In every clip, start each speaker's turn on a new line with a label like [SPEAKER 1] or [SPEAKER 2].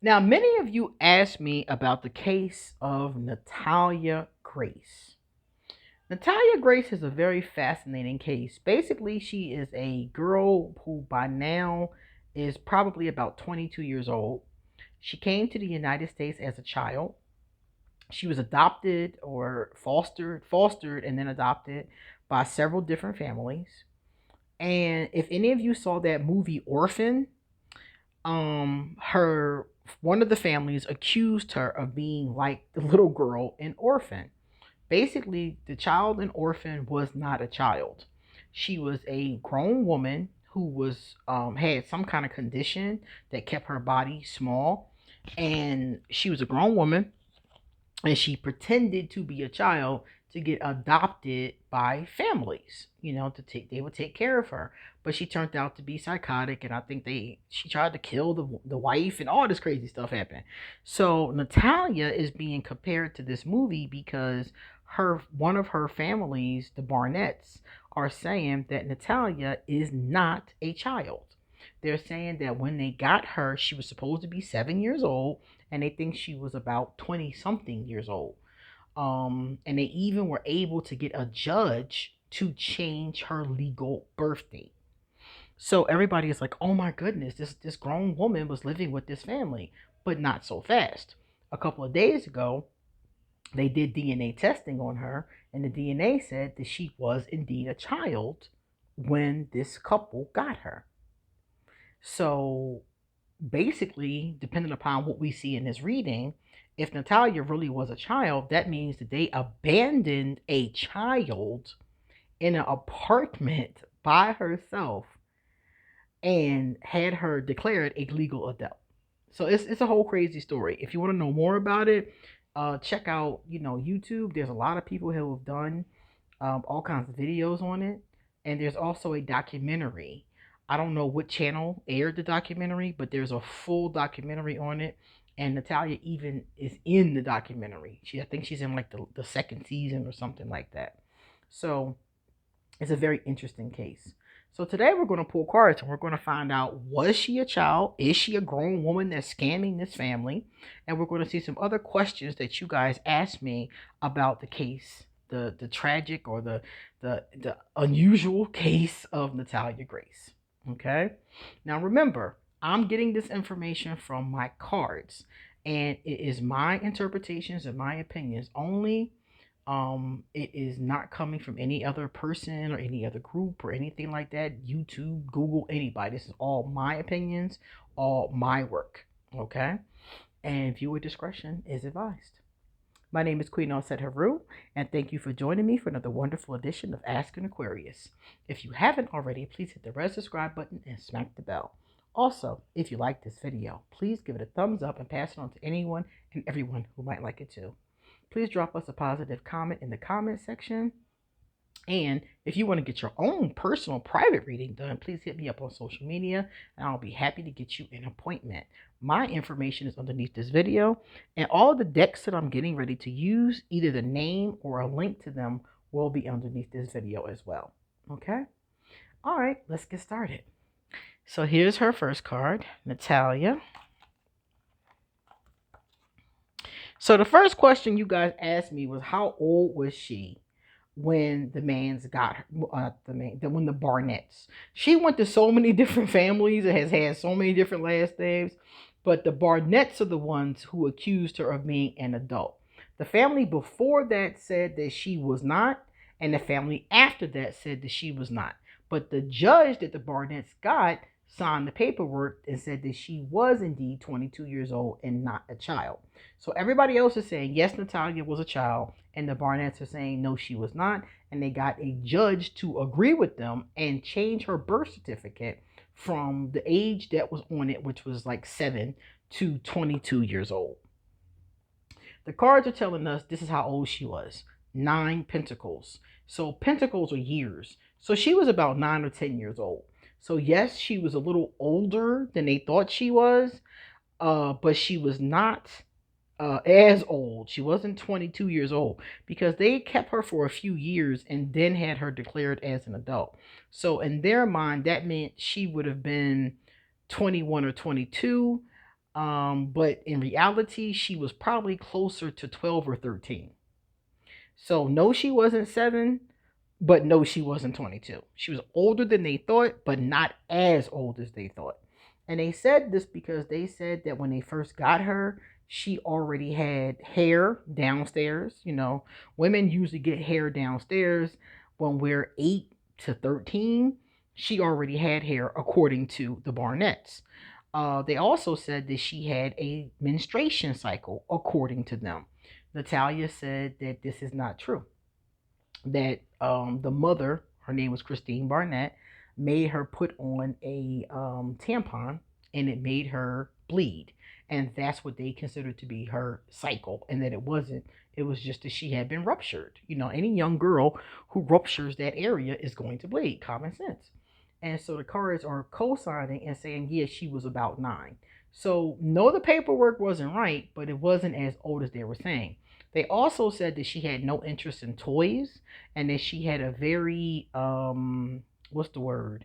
[SPEAKER 1] Now, many of you asked me about the case of Natalia Grace. Natalia Grace is a very fascinating case. Basically, she is a girl who by now is probably about 22 years old. She came to the United States as a child. She was adopted or fostered and then adopted by several different families. And if any of you saw that movie Orphan, her one of the families accused her of being like the little girl in Orphan. Basically, the child in Orphan was not a child. She was a grown woman who was had some kind of condition that kept her body small, and she was a grown woman, and she pretended to be a child to get adopted by families, to take they would take care of her. But she turned out to be psychotic, and I think they she tried to kill the wife, and all this crazy stuff happened. So Natalia is being compared to this movie because her one of her families, the Barnetts, are saying that Natalia is not a child. They're saying that when they got her, she was supposed to be 7 years old, and they think she was about 20 something years old. And they even were able to get a judge to change her legal birth date. So everybody is like, oh my goodness, this grown woman was living with this family, but not so fast. A couple of days ago, they did DNA testing on her, and the DNA said that she was indeed a child when this couple got her. So basically, depending upon what we see in this reading, if Natalia really was a child, that means that they abandoned a child in an apartment by herself and had her declared a legal adult. So it's a whole crazy story. If you want to know more about it, check out YouTube. There's a lot of people who have done all kinds of videos on it, and there's also a documentary. I don't know what channel aired the documentary, but there's a full documentary on it, and Natalia even is in the documentary. I think she's in like the second season or something like that. So it's a very interesting case. So today we're going to pull cards and we're going to find out, was she a child? Is she a grown woman that's scamming this family? And we're going to see some other questions that you guys asked me about the case, the tragic or the unusual case of Natalia Grace. Okay? Now remember, I'm getting this information from my cards, and it is my interpretations and my opinions only. It is not coming from any other person or any other group or anything like that. YouTube, Google, anybody. This is all my opinions, all my work. Okay? And viewer discretion is advised. My name is QueenAusetHeru, and thank you for joining me for another wonderful edition of Ask an Aquarius. If you haven't already, please hit the red subscribe button and smack the bell. Also, if you like this video, please give it a thumbs up and pass it on to anyone and everyone who might like it too. Please drop us a positive comment in the comment section. And if you want to get your own personal private reading done, please hit me up on social media and I'll be happy to get you an appointment. My information is underneath this video, and all of the decks that I'm getting ready to use, either the name or a link to them, will be underneath this video as well. Okay? All right, let's get started. So here's her first card, Natalia. So the first question you guys asked me was, how old was she when the man's got her, when the Barnetts? She went to so many different families and has had so many different last names, but the Barnetts are the ones who accused her of being an adult. The family before that said that she was not, and the family after that said that she was not. But the judge that the Barnetts got signed the paperwork and said that she was indeed 22 years old and not a child. So everybody else is saying, yes, Natalia was a child, and the Barnetts are saying, no, she was not. And they got a judge to agree with them and change her birth certificate from the age that was on it, which was like 7, to 22 years old. The cards are telling us this is how old she was. 9 pentacles. So pentacles are years. So she was about 9 or 10 years old. So yes, she was a little older than they thought she was, but she was not as old. She wasn't 22 years old because they kept her for a few years and then had her declared as an adult. So in their mind, that meant she would have been 21 or 22. But in reality, she was probably closer to 12 or 13. So no, she wasn't 7, but no, she wasn't 22. She was older than they thought, but not as old as they thought. And they said this because they said that when they first got her, she already had hair downstairs. You know, women usually get hair downstairs when we're 8 to 13. She already had hair, according to the Barnetts. They also said that she had a menstruation cycle, according to them. Natalia said that this is not true, that the mother, her name was Christine Barnett, made her put on a tampon, and it made her bleed. And that's what they considered to be her cycle, and that it wasn't. It was just that she had been ruptured. You know, any young girl who ruptures that area is going to bleed. Common sense. And so the cards are co-signing and saying, yeah, she was about 9. So no, the paperwork wasn't right, but it wasn't as old as they were saying. They also said that she had no interest in toys, and that she had a very what's the word?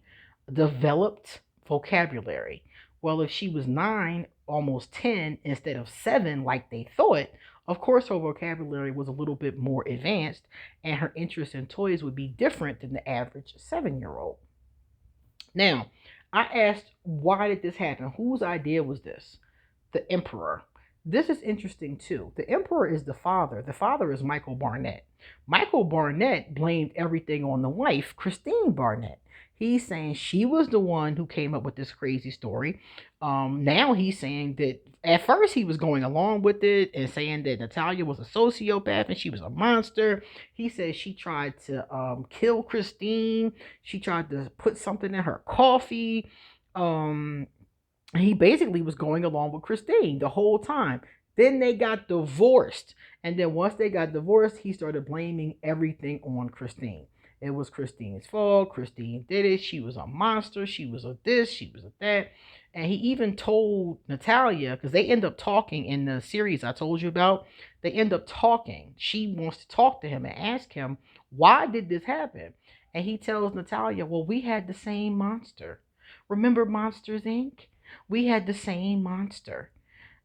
[SPEAKER 1] Developed vocabulary. Well, if she was 9, almost 10 instead of 7 like they thought, of course her vocabulary was a little bit more advanced, and her interest in toys would be different than the average 7-year-old. Now, I asked, why did this happen? Whose idea was this? The emperor. This is interesting too. The emperor is the father. The father is Michael Barnett. Michael Barnett blamed everything on the wife, Christine Barnett. He's saying she was the one who came up with this crazy story. Now he's saying that at first he was going along with it and saying that Natalia was a sociopath and she was a monster. He says she tried to kill Christine. She tried to put something in her coffee. He basically was going along with Christine the whole time. Then they got divorced. And then once they got divorced, he started blaming everything on Christine. It was Christine's fault. Christine did it. She was a monster. She was a this. She was a that. And he even told Natalia, because they end up talking in the series I told you about. They end up talking. She wants to talk to him and ask him, why did this happen? And he tells Natalia, well, we had the same monster. Remember Monsters, Inc.? We had the same monster.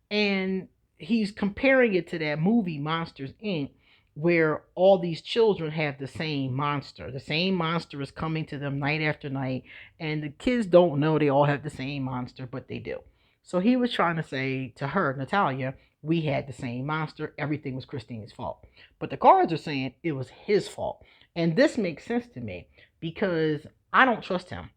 [SPEAKER 1] And he's comparing it to that movie Monsters Inc., where all these children have the same monster. The same monster is coming to them night after night, and the kids don't know they all have the same monster, but they do. So he was trying to say to her, Natalia, we had the same monster. Everything was Christine's fault. But the cards are saying it was his fault. And this makes sense to me because I don't trust him.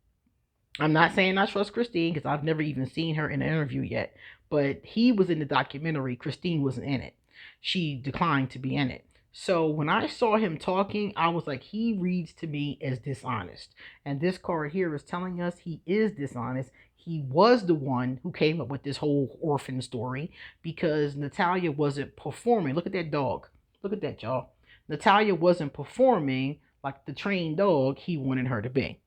[SPEAKER 1] I'm not saying I trust Christine because I've never even seen her in an interview yet. But he was in the documentary. Christine wasn't in it. She declined to be in it. So when I saw him talking, I was like, he reads to me as dishonest. And this card here is telling us he is dishonest. He was the one who came up with this whole orphan story because Natalia wasn't performing. Look at that dog. Look at that, y'all. Natalia wasn't performing like the trained dog he wanted her to be.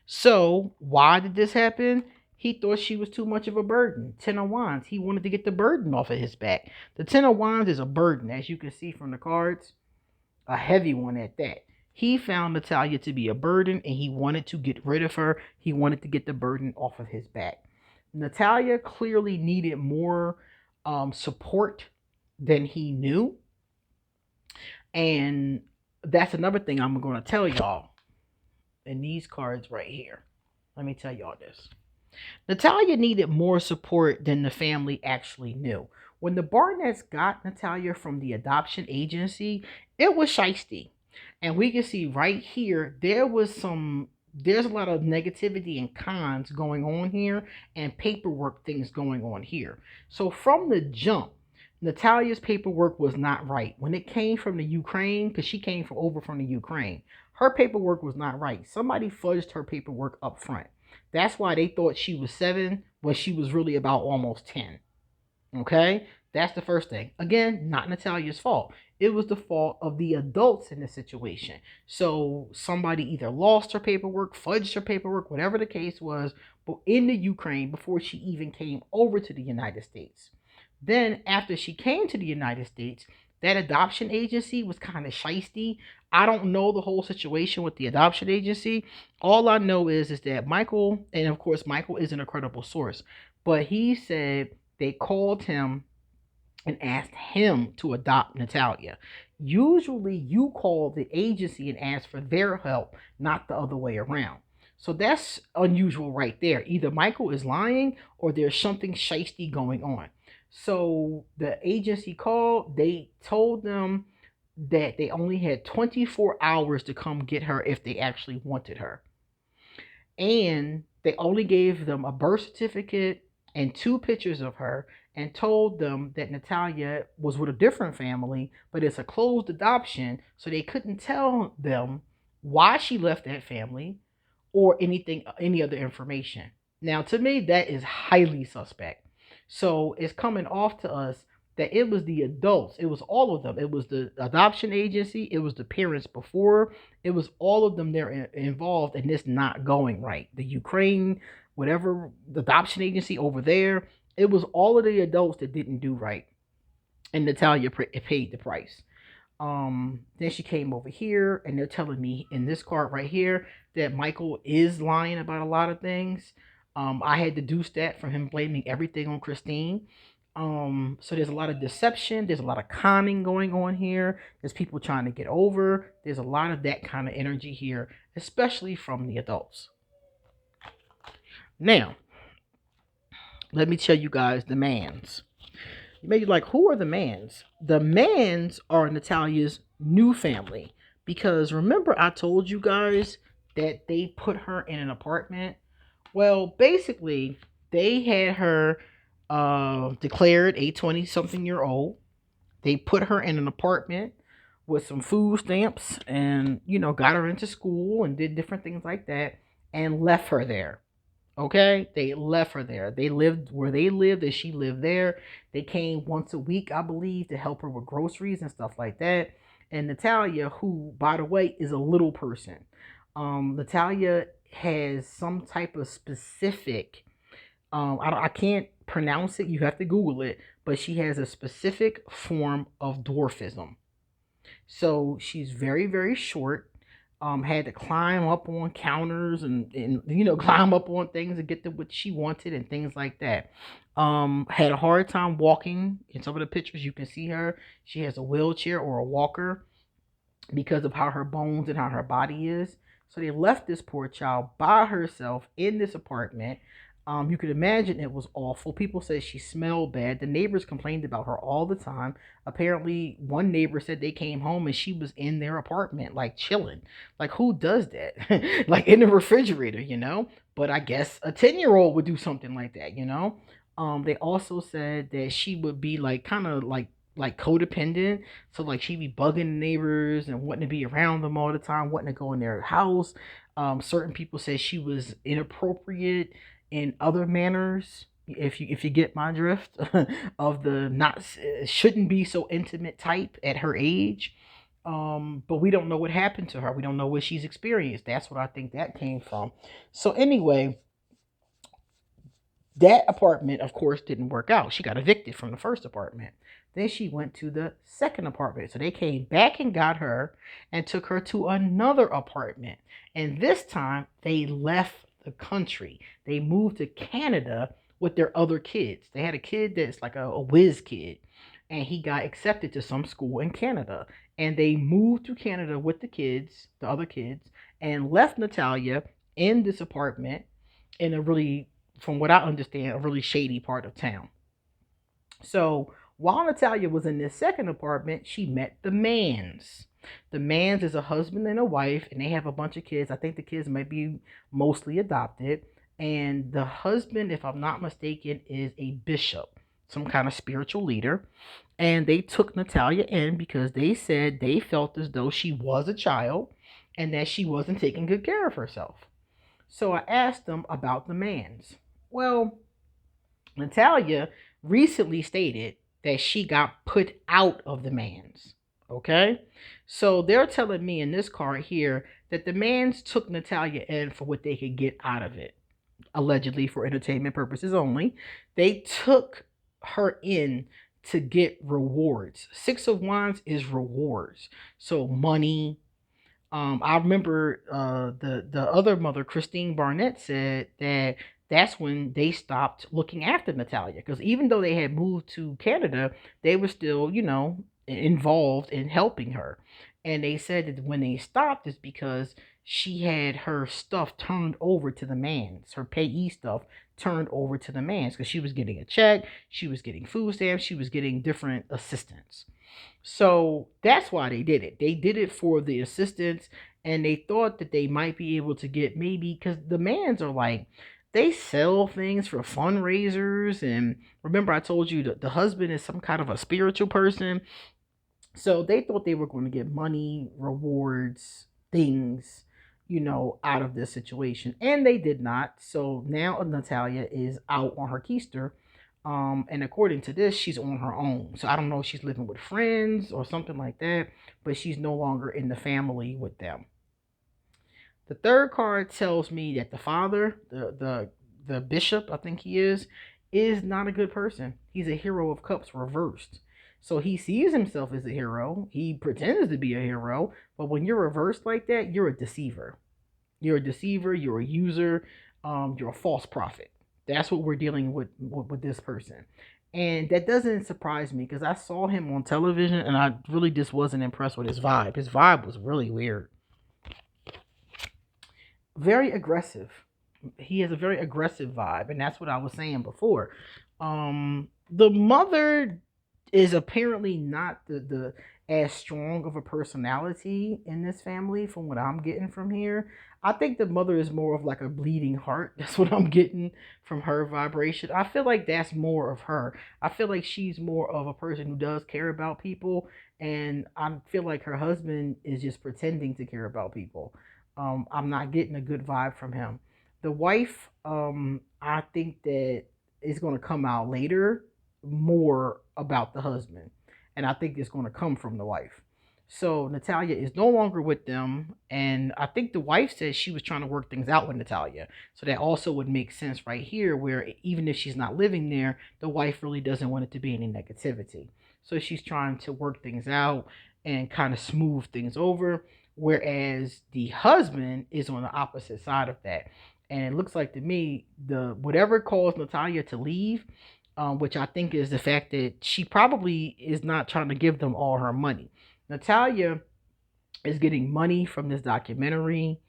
[SPEAKER 1] So why did this happen? He thought she was too much of a burden. 10 of Wands. He wanted to get the burden off of his back. The 10 of Wands is a burden, as you can see from the cards. A heavy one at that. He found Natalia to be a burden, and he wanted to get rid of her. He wanted to get the burden off of his back. Natalia clearly needed more support than he knew. And that's another thing I'm going to tell y'all in these cards right here. Let me tell y'all this. Natalia needed more support than the family actually knew. When the Barnetts got Natalia from the adoption agency, it was shiesty. And we can see right here, there's a lot of negativity and cons going on here and paperwork things going on here. So from the jump, Natalia's paperwork was not right. When it came from the Ukraine, because she came over from the Ukraine, her paperwork was not right. Somebody fudged her paperwork up front. That's why they thought she was 7 when she was really about almost 10. Okay? That's the first thing. Again, not Natalia's fault. It was the fault of the adults in the situation. So somebody either lost her paperwork, fudged her paperwork, whatever the case was, but in the Ukraine before she even came over to the United States. Then after she came to the United States, that adoption agency was kind of shiesty. I don't know the whole situation with the adoption agency. All I know is that Michael, and of course Michael isn't a credible source, but he said they called him and asked him to adopt Natalia. Usually you call the agency and ask for their help, not the other way around. So that's unusual right there. Either Michael is lying or there's something shisty going on. So the agency called, they told them that they only had 24 hours to come get her if they actually wanted her. And they only gave them a birth certificate and two pictures of her and told them that Natalia was with a different family, but it's a closed adoption, so they couldn't tell them why she left that family or any other information. Now, to me, that is highly suspect. So it's coming off to us that it was the adults, it was all of them. It was the adoption agency, it was the parents before, it was all of them there involved in this not going right. The Ukraine, whatever, the adoption agency over there, it was all of the adults that didn't do right. And Natalia paid the price. Then she came over here and they're telling me in this card right here that Michael is lying about a lot of things. I had deduced that from him blaming everything on Christine. So there's a lot of deception, there's a lot of conning going on here, there's people trying to get over, there's a lot of that kind of energy here, especially from the adults. Now, let me tell you guys the mans. You may be like, who are the mans? The mans are Natalia's new family. Because remember I told you guys that they put her in an apartment? Well, basically, they had her declared a 20-something-year-old. They put her in an apartment with some food stamps and, got her into school and did different things like that and left her there. Okay, they left her there. They lived where they lived, and she lived there. They came once a week, I believe, to help her with groceries and stuff like that. And Natalia, who, by the way, is a little person. Natalia has some type of specific. I can't pronounce it. You have to Google it. But she has a specific form of dwarfism. So she's very, very short. Had to climb up on counters and climb up on things to get to what she wanted and things like that. Had a hard time walking. In some of the pictures you can see her. She has a wheelchair or a walker because of how her bones and how her body is. So they left this poor child by herself in this apartment. You could imagine it was awful. People said she smelled bad. The neighbors complained about her all the time. Apparently, one neighbor said they came home and she was in their apartment, like chilling. Like, who does that? Like in the refrigerator. But I guess a 10-year-old would do something like that. They also said that she would be like kind of like codependent. So like she'd be bugging the neighbors and wanting to be around them all the time, wanting to go in their house. Certain people say she was inappropriate in other manners, if you get my drift, of the not shouldn't be so intimate type at her age. But we don't know what happened to her. We don't know what she's experienced. That's what I think that came from. So anyway, that apartment, of course, didn't work out. She got evicted from the first apartment. Then she went to the second apartment. So they came back and got her and took her to another apartment. And this time they left the country. They moved to Canada with their other kids. They had a kid that's like a whiz kid, and he got accepted to some school in Canada. And they moved to Canada with the other kids, and left Natalia in this apartment in a really, from what I understand, a really shady part of town. So while Natalia was in this second apartment, she met the Mans. The Mans is a husband and a wife, and they have a bunch of kids. I think the kids might be mostly adopted. And the husband, if I'm not mistaken, is a bishop, some kind of spiritual leader. And they took Natalia in because they said they felt as though she was a child and that she wasn't taking good care of herself. So I asked them about the Mans. Well, Natalia recently stated that she got put out of the Mans. Okay? So they're telling me in this card here that the Mans took Natalia in for what they could get out of it. Allegedly for entertainment purposes only. They took her in to get rewards. Six of Wands is rewards. So money. I remember the other mother, Christine Barnett, said that that's when they stopped looking after Natalia. Because even though they had moved to Canada, they were still, involved in helping her. And they said that when they stopped is because she had her stuff turned over to the mans, her payee stuff turned over to the mans, because she was getting a check, she was getting food stamps, she was getting different assistance. So that's why they did it. They did it for the assistance, and they thought that they might be able to get, maybe because the mans are like, they sell things for fundraisers. And remember, I told you that the husband is some kind of a spiritual person. So they thought they were going to get money, rewards, things, out of this situation. And they did not. So now Natalia is out on her keister. And according to this, she's on her own. So I don't know if she's living with friends or something like that, but she's no longer in the family with them. The third card tells me that the father, the bishop, I think he is not a good person. He's a hero of cups reversed. So he sees himself as a hero. He pretends to be a hero, but when you're reversed like that, you're a deceiver. You're a deceiver. You're a user. You're a false prophet. That's what we're dealing with this person. And that doesn't surprise me, because I saw him on television and I really just wasn't impressed with his vibe. His vibe was really weird. Very aggressive. He has a very aggressive vibe, and that's what I was saying before. The mother is apparently not the as strong of a personality in this family, from what I'm getting from here. I think the mother is more of like a bleeding heart. That's what I'm getting from her vibration. I feel like that's more of her. I feel like she's more of a person who does care about people, and I feel like her husband is just pretending to care about people. I'm not getting a good vibe from him. The wife, I think that is going to come out later more about the husband, and I think it's going to come from the wife. So Natalia is no longer with them, and I think the wife says she was trying to work things out with Natalia. So that also would make sense right here, where even if she's not living there, the wife really doesn't want it to be any negativity. So she's trying to work things out and kind of smooth things over, whereas the husband is on the opposite side of that. And it looks like to me, the whatever caused Natalia to leave, which I think is the fact that she probably is not trying to give them all her money. Natalia is getting money from this documentary.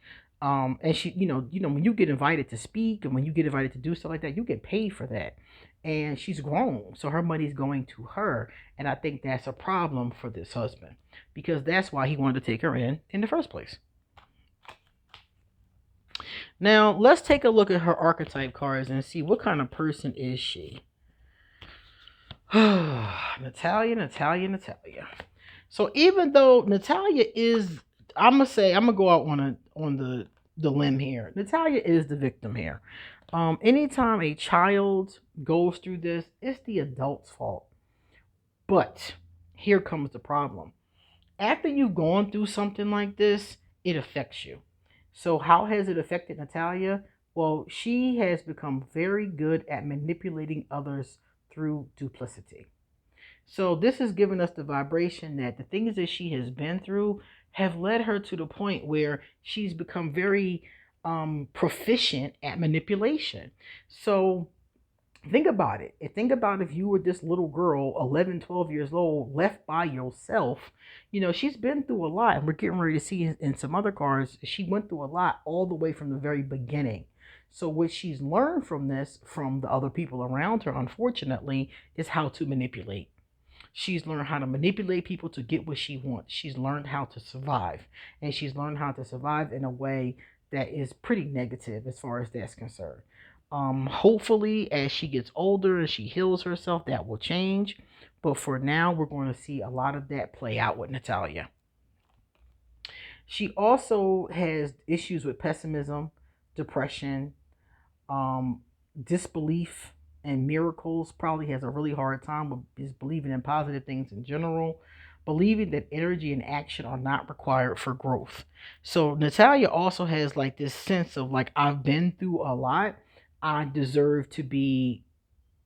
[SPEAKER 1] And she, when you get invited to speak and when you get invited to do stuff like that, you get paid for that. And she's grown, so her money's going to her. And I think that's a problem for this husband, because that's why he wanted to take her in the first place. Now, let's take a look at her archetype cards and see what kind of person is she. Natalia. So even though Natalia is, I'm gonna go out on the limb here. Natalia is the victim here. Anytime a child goes through this, it's the adult's fault. But here comes the problem. After you've gone through something like this, it affects you. So how has it affected Natalia? Well, she has become very good at manipulating others through duplicity. So this has given us the vibration that the things that she has been through have led her to the point where she's become very proficient at manipulation. So think about it. Think about if you were this little girl, 11, 12 years old, left by yourself. She's been through a lot. And we're getting ready to see in some other cards, she went through a lot all the way from the very beginning. So what she's learned from this, from the other people around her, unfortunately, is how to manipulate. She's learned how to manipulate people to get what she wants. She's learned how to survive. And she's learned how to survive in a way that is pretty negative as far as that's concerned. Hopefully, as she gets older and she heals herself, that will change. But for now, we're going to see a lot of that play out with Natalia. She also has issues with pessimism, depression, disbelief and miracles. Probably has a really hard time with just believing in positive things in general, believing that energy and action are not required for growth. So Natalia also has like this sense of like, I've been through a lot, I deserve to be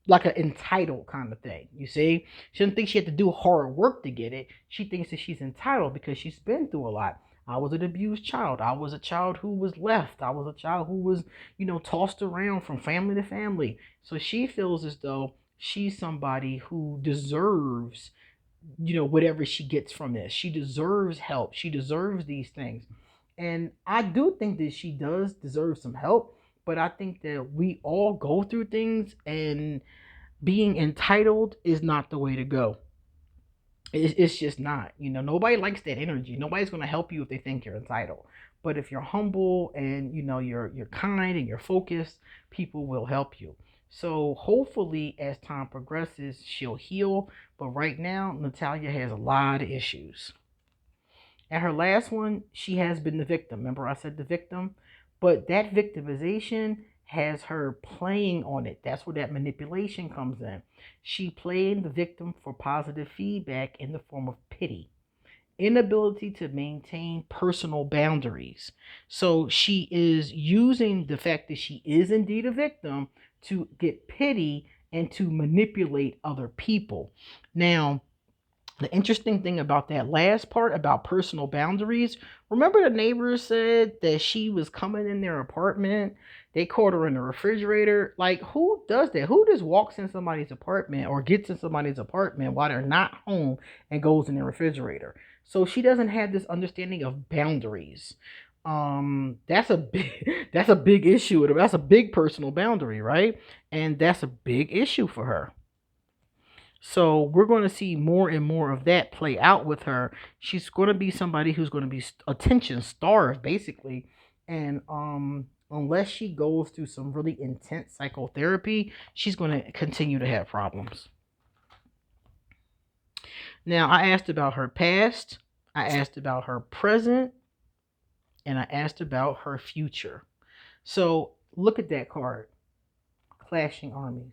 [SPEAKER 1] like an entitled kind of thing. You see, she doesn't think she had to do hard work to get it. She thinks that she's entitled because she's been through a lot. I was an abused child. I was a child who was left. I was a child who was, tossed around from family to family. So she feels as though she's somebody who deserves, whatever she gets from this. She deserves help. She deserves these things. And I do think that she does deserve some help, but I think that we all go through things, and being entitled is not the way to go. It's just not. Nobody likes that energy. Nobody's going to help you if they think you're entitled. But if you're humble and you're kind and you're focused, people will help you. So hopefully, as time progresses, she'll heal. But right now, Natalia has a lot of issues. And her last one, she has been the victim. Remember, I said the victim? But that victimization has her playing on it. That's where that manipulation comes in. She played the victim for positive feedback in the form of pity, inability to maintain personal boundaries. So she is using the fact that she is indeed a victim to get pity and to manipulate other people. Now, the interesting thing about that last part about personal boundaries, remember the neighbors said that she was coming in their apartment? They caught her in the refrigerator. Like, who does that? Who just walks in somebody's apartment or gets in somebody's apartment while they're not home and goes in the refrigerator? So she doesn't have this understanding of boundaries. That's a big that's a big issue. That's a big personal boundary, right? And that's a big issue for her. So we're going to see more and more of that play out with her. She's going to be somebody who's going to be attention starved, basically. And unless she goes through some really intense psychotherapy, she's going to continue to have problems. Now, I asked about her past, I asked about her present, and I asked about her future. So look at that card, Clashing Armies.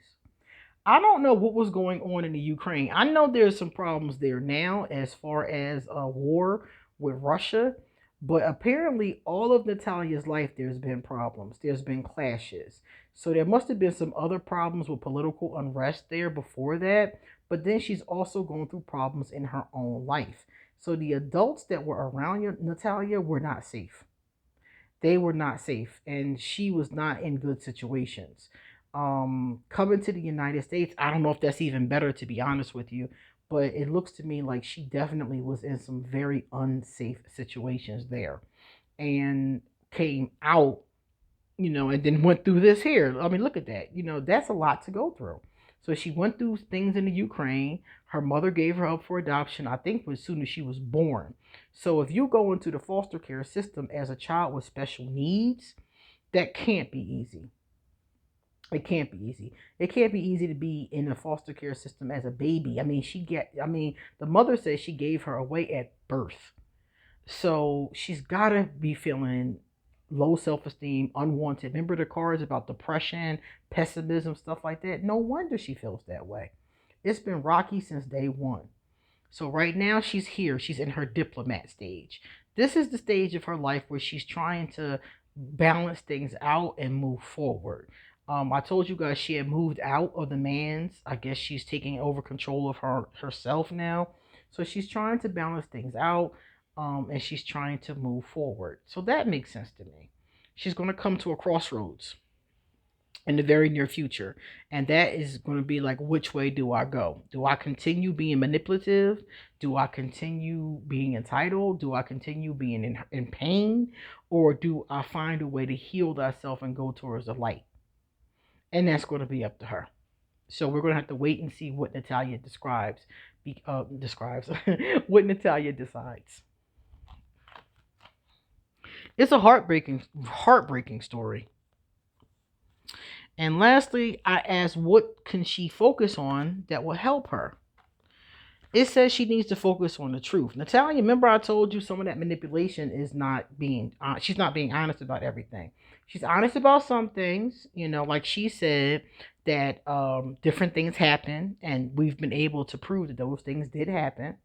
[SPEAKER 1] I don't know what was going on in the Ukraine. I know there's some problems there now as far as a war with Russia, but apparently all of Natalia's life there's been problems. There's been clashes. So there must have been some other problems with political unrest there before that, but then she's also going through problems in her own life. So the adults that were around Natalia were not safe. They were not safe, and she was not in good situations. Coming to the United States, I don't know if that's even better, to be honest with you, but it looks to me like she definitely was in some very unsafe situations there and came out, and then went through this here. I mean, look at that. That's a lot to go through. So she went through things in the Ukraine. Her mother gave her up for adoption, I think, as soon as she was born. So if you go into the foster care system as a child with special needs, that can't be easy. It can't be easy. It can't be easy to be in a foster care system as a baby. The mother says she gave her away at birth. So she's got to be feeling low self-esteem, unwanted. Remember the cards about depression, pessimism, stuff like that? No wonder she feels that way. It's been rocky since day one. So right now she's here. She's in her diplomat stage. This is the stage of her life where she's trying to balance things out and move forward. I told you guys she had moved out of the man's. I guess she's taking over control of herself now. So she's trying to balance things out, and she's trying to move forward. So that makes sense to me. She's going to come to a crossroads in the very near future. And that is going to be like, which way do I go? Do I continue being manipulative? Do I continue being entitled? Do I continue being in pain? Or do I find a way to heal thyself and go towards the light? And that's going to be up to her. So we're going to have to wait and see what Natalia describes what Natalia decides. It's a heartbreaking story. And lastly, I asked what can she focus on that will help her. It says she needs to focus on the truth. Natalia, remember I told you some of that manipulation is not being, she's not being honest about everything. She's honest about some things, like she said that different things happen, and we've been able to prove that those things did happen,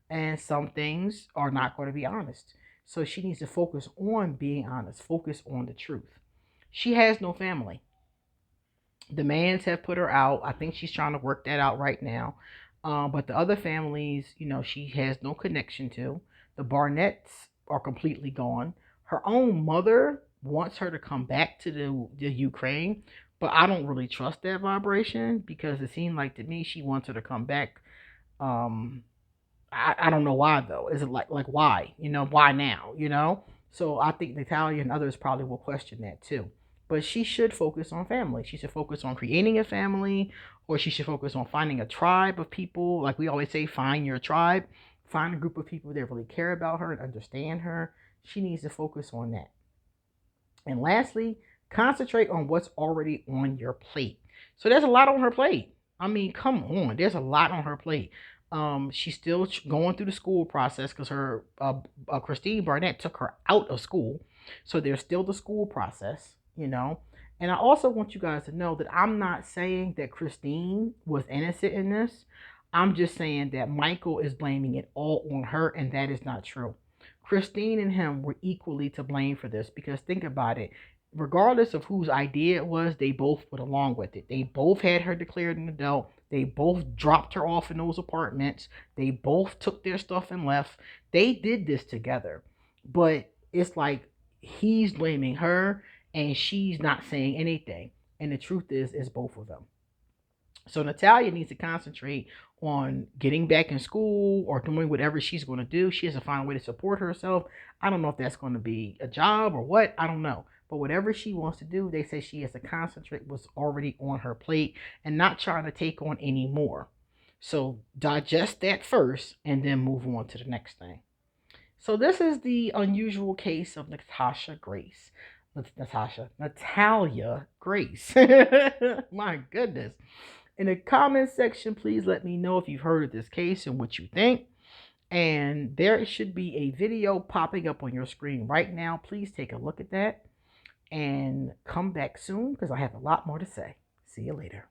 [SPEAKER 1] and some things are not going to be honest. So she needs to focus on being honest, focus on the truth. She has no family. The mans have put her out. I think she's trying to work that out right now. But the other families, she has no connection to. The Barnetts are completely gone. Her own mother wants her to come back to the Ukraine, but I don't really trust that vibration because it seemed like to me she wants her to come back. Um, I don't know why though. Is it like why? Why now? So I think Natalia and others probably will question that too. But she should focus on family. She should focus on creating a family, or she should focus on finding a tribe of people. Like we always say, find your tribe. Find a group of people that really care about her and understand her. She needs to focus on that. And lastly, concentrate on what's already on your plate. So there's a lot on her plate. I mean, come on, there's a lot on her plate. She's still going through the school process because her Christine Barnett took her out of school, so there's still the school process. And I also want you guys to know that I'm not saying that Christine was innocent in this. I'm just saying that Michael is blaming it all on her, and that is not true. Christine and him were equally to blame for this because think about it. Regardless of whose idea it was, they both went along with it. They both had her declared an adult. They both dropped her off in those apartments. They both took their stuff and left. They did this together. But it's like he's blaming her and she's not saying anything. And the truth is, it's both of them. So Natalia needs to concentrate on getting back in school or doing whatever she's going to do. She has to find a way to support herself. I don't know if that's going to be a job or what. I don't know. But whatever she wants to do, they say she has to concentrate what's already on her plate and not trying to take on any more. So digest that first and then move on to the next thing. So this is the unusual case of Natalia Grace. My goodness. In the comment section, please let me know if you've heard of this case and what you think. And there should be a video popping up on your screen right now. Please take a look at that and come back soon because I have a lot more to say. See you later.